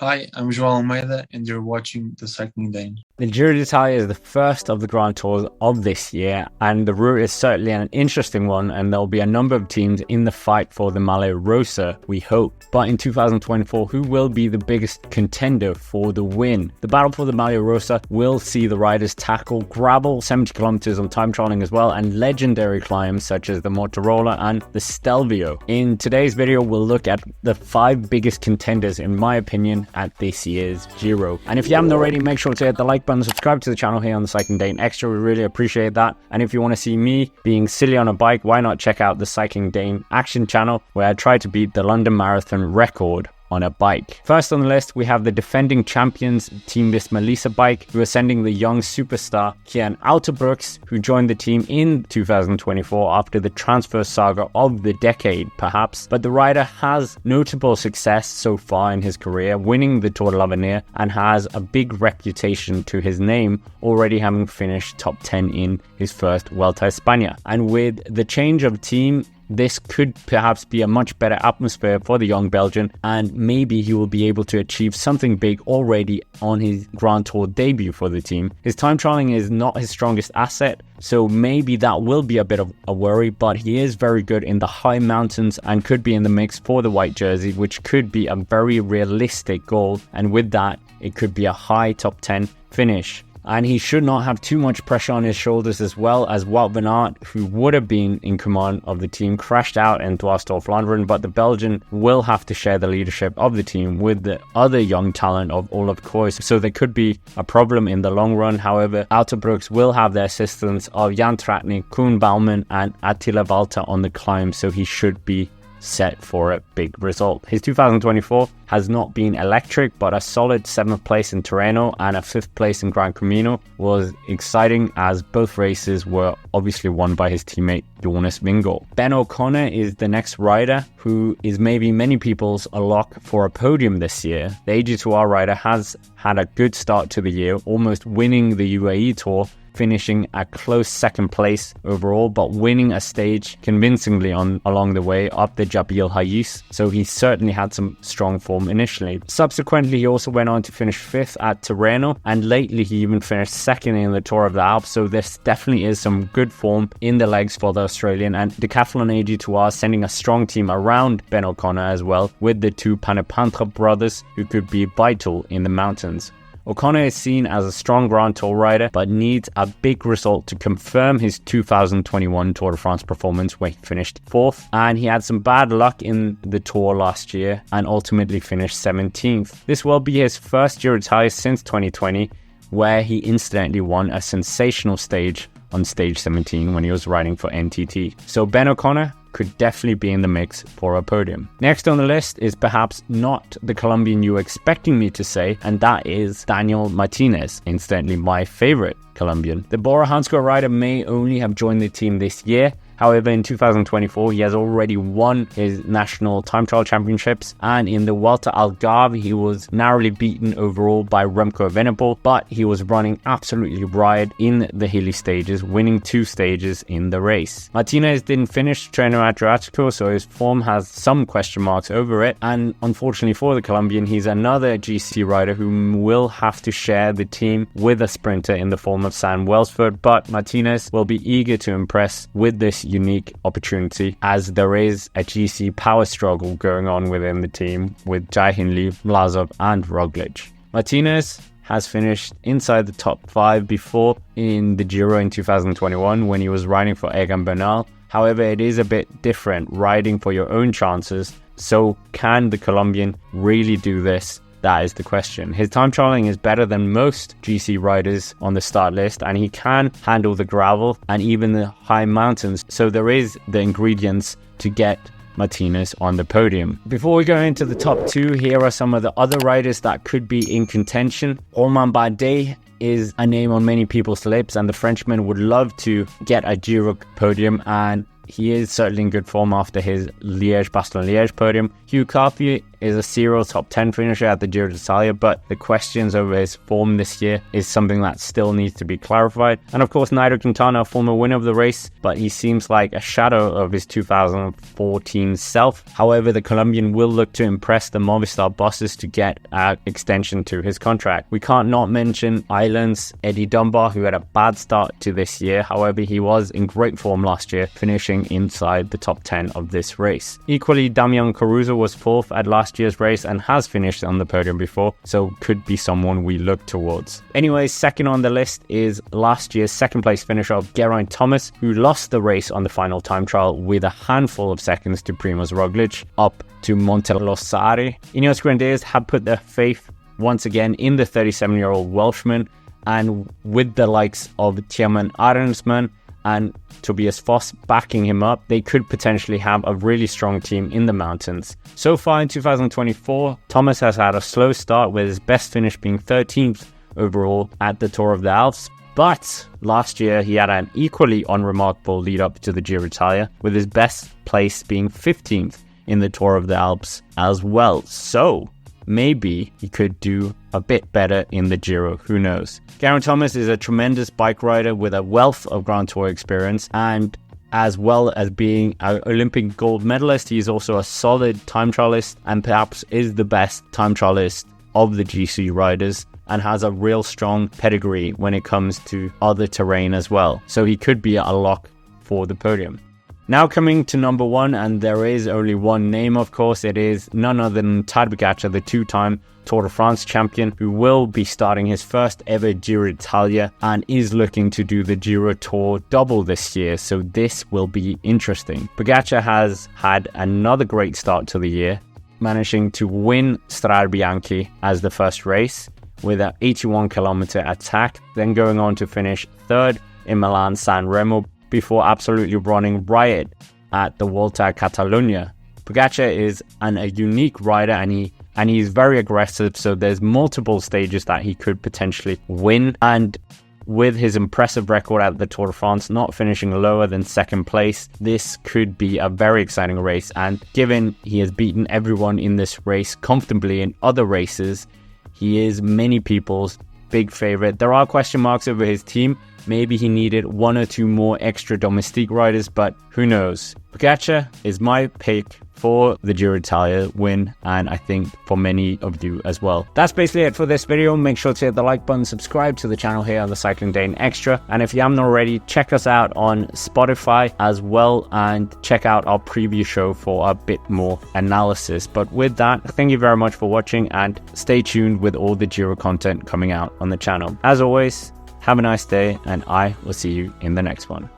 Hi, I'm João Almeida, and you're watching the Cycling Dane. The Giro d'Italia is the first of the Grand Tours of this year, and the route is certainly an interesting one, and there'll be a number of teams in the fight for the Maglia Rosa, we hope. But in 2024, who will be the biggest contender for the win? The battle for the Maglia Rosa will see the riders tackle gravel, 70 kilometers on time trialing as well, and legendary climbs such as the Mortarola and the Stelvio. In today's video, we'll look at the 5 biggest contenders, in my opinion, at this year's Giro. And if you haven't already, make sure to hit the like button, subscribe to the channel here on the Cycling Dane Extra. We really appreciate that. And if you want to see me being silly on a bike, why not check out the Cycling Dane Action channel, where I try to beat the London Marathon record on a bike. First on the list, we have the defending champions Team Visma Lease bike, who are sending the young superstar Tadej Brooks, who joined the team in 2024 after the transfer saga of the decade, perhaps. But the rider has notable success so far in his career, winning the Tour de l'Avenir, and has a big reputation to his name, already having finished top 10 in his first Vuelta a España. And with the change of team, this could perhaps be a much better atmosphere for the young Belgian, and maybe he will be able to achieve something big already on his Grand Tour debut for the team. His time trialing is not his strongest asset, so maybe that will be a bit of a worry, but he is very good in the high mountains and could be in the mix for the white jersey, which could be a very realistic goal, and with that, it could be a high top 10 finish. And he should not have too much pressure on his shoulders, as well as Wout van Aert, who would have been in command of the team, crashed out in Dwars Vlaanderen, but the Belgian will have to share the leadership of the team with the other young talent of Olaf Koijs, so there could be a problem in the long run. However, Tadej Brooks will have the assistance of Jan Tratnik, Koen Bouwman and Attila Valter on the climb, so he should be set for a big result. His 2024 has not been electric, but a solid 7th place in Tirreno and a 5th place in Gran Camino was exciting, as both races were obviously won by his teammate Jonas Vingegaard. Ben O'Connor is the next rider who is maybe many people's a lock for a podium this year. The AG2R rider has had a good start to the year, almost winning the UAE Tour, finishing a close 2nd place overall, but winning a stage convincingly along the way up the Jabal Hayes, so he certainly had some strong form initially. Subsequently, he also went on to finish 5th at Tirreno, and lately he even finished 2nd in the Tour of the Alps, so this definitely is some good form in the legs for the Australian. And Decathlon AG2R sending a strong team around Ben O'Connor as well, with the 2 Panepantra brothers, who could be vital in the mountains. O'Connor is seen as a strong Grand Tour rider, but needs a big result to confirm his 2021 Tour de France performance, where he finished 4th, and he had some bad luck in the Tour last year and ultimately finished 17th. This will be his first Giro d'Italia since 2020, where he incidentally won a sensational stage on stage 17 when he was riding for NTT. So Ben O'Connor could definitely be in the mix for a podium. Next on the list is perhaps not the Colombian you were expecting me to say, and that is Daniel Martinez, incidentally my favorite Colombian. The Bora Hansgrohe rider may only have joined the team this year. However, in 2024, he has already won his national time trial championships, and in the Vuelta al Algarve, he was narrowly beaten overall by Remco Evenepoel, but he was running absolutely riot in the hilly stages, winning 2 stages in the race. Martinez didn't finish Treno Adriatico, so his form has some question marks over it, and unfortunately for the Colombian, he's another GC rider who will have to share the team with a sprinter in the form of Sam Welsford, but Martinez will be eager to impress with this unique opportunity, as there is a GC power struggle going on within the team with Jai Hindley, Vlasov and Roglic. Martinez has finished inside the top 5 before in the Giro in 2021 when he was riding for Egan Bernal. However, it is a bit different riding for your own chances, so can the Colombian really do this? That is the question. His time trialing is better than most GC riders on the start list, and he can handle the gravel and even the high mountains, so there is the ingredients to get Martinez on the podium. Before we go into the top 2, here are some of the other riders that could be in contention. Romain Bardet is a name on many people's lips, and the Frenchman would love to get a Giro podium, and he is certainly in good form after his Liège-Bastogne-Liège podium. Hugh Carthy is a serial top 10 finisher at the Giro d'Italia, but the questions over his form this year is something that still needs to be clarified. And of course, Nairo Quintana, a former winner of the race, but he seems like a shadow of his 2014 self. However, the Colombian will look to impress the Movistar bosses to get an extension to his contract. We can't not mention Ireland's Eddie Dunbar, who had a bad start to this year. However, he was in great form last year, finishing inside the top 10 of this race. Equally, Damian Caruso was 4th at last year's race and has finished on the podium before, so could be someone we look towards. Anyways, second on the list is last year's second place finisher of Geraint Thomas, who lost the race on the final time trial with a handful of seconds to Primož Roglic up to Montelossari. Ineos Grenadiers have put their faith once again in the 37-year-old Welshman, and with the likes of Tjeerd Arensman and Tobias Foss backing him up, they could potentially have a really strong team in the mountains. So far in 2024, Thomas has had a slow start, with his best finish being 13th overall at the Tour of the Alps. But last year, he had an equally unremarkable lead up to the Giro d'Italia, with his best place being 15th in the Tour of the Alps as well. So maybe he could do a bit better in the Giro, who knows. Geraint Thomas is a tremendous bike rider with a wealth of Grand Tour experience, and as well as being an Olympic gold medalist, he is also a solid time trialist and perhaps is the best time trialist of the GC riders, and has a real strong pedigree when it comes to other terrain as well. So he could be a lock for the podium. Now coming to number one, and there is only one name, of course. It is none other than Tadej Pogacar, the two-time Tour de France champion, who will be starting his first ever Giro d'Italia and is looking to do the Giro Tour double this year, so this will be interesting. Pogacar has had another great start to the year, managing to win Strade Bianche as the first race with an 81-kilometer attack, then going on to finish third in Milan-San Remo, before absolutely running riot at the Volta a Catalunya. Pogacar is a unique rider, and he's very aggressive, so there's multiple stages that he could potentially win. And with his impressive record at the Tour de France, not finishing lower than second place, this could be a very exciting race. And given he has beaten everyone in this race comfortably in other races, he is many people's big favorite. There are question marks over his team. Maybe he needed one or two more extra domestique riders, but who knows. Pogacar is my pick for the Giro d'Italia win, and I think for many of you as well. That's basically it for this video. Make sure to hit the like button, subscribe to the channel here on the Cycling Dane Extra, and if you haven't already, check us out on Spotify as well, and check out our preview show for a bit more analysis. But with that, thank you very much for watching, and stay tuned with all the Giro content coming out on the channel. As always, have a nice day, and I will see you in the next one.